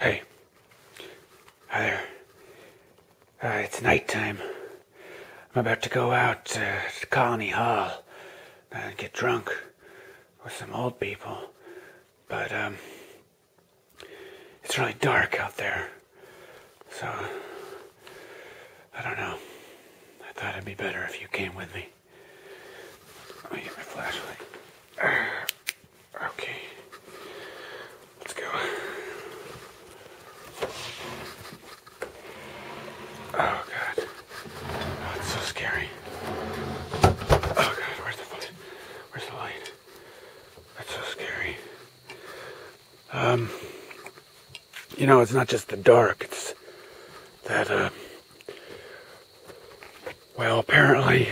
Hey. Hi there. It's nighttime. I'm about to go out to Colony Hall and get drunk with some old people. But, it's really dark out there. So, I don't know. I thought it'd be better if you came with me. Let me get my flashlight. Okay. Let's go. Oh, God. Oh, it's so scary. Oh, God. Where's the light? That's so scary. It's not just the dark. It's that, apparently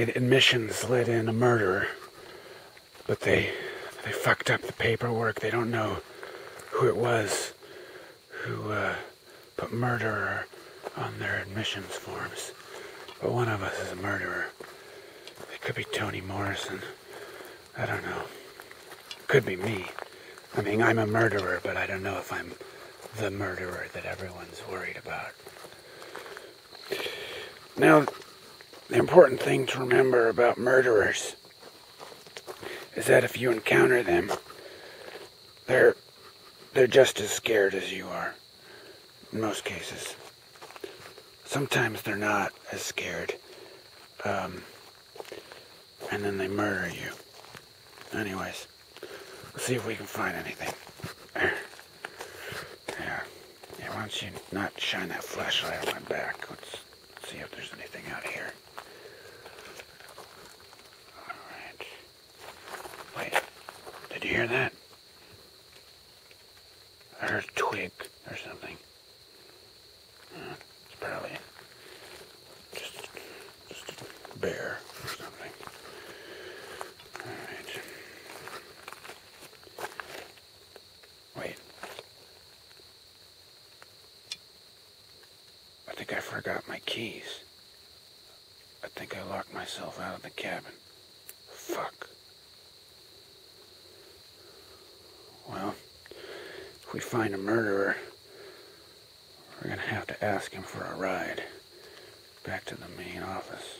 admissions let in a murderer. But they fucked up the paperwork. They don't know who it was who put murderer on their admissions forms. But one of us is a murderer. It could be Toni Morrison. I don't know. It could be me. I mean, I'm a murderer, but I don't know if I'm the murderer that everyone's worried about. Now, the important thing to remember about murderers is that if you encounter them, they're just as scared as you are, in most cases. Sometimes they're not as scared, and then they murder you. Anyways, let's see if we can find anything. Yeah, why don't you not shine that flashlight on my back? Let's see if there's anything out here. Alright. Wait, did you hear that? I heard a twig or something. It's probably just a bear or something. Alright. Wait. I think I forgot my keys. I think I locked myself out of the cabin. Fuck. Well, if we find a murderer, we're gonna have to ask him for a ride back to the main office.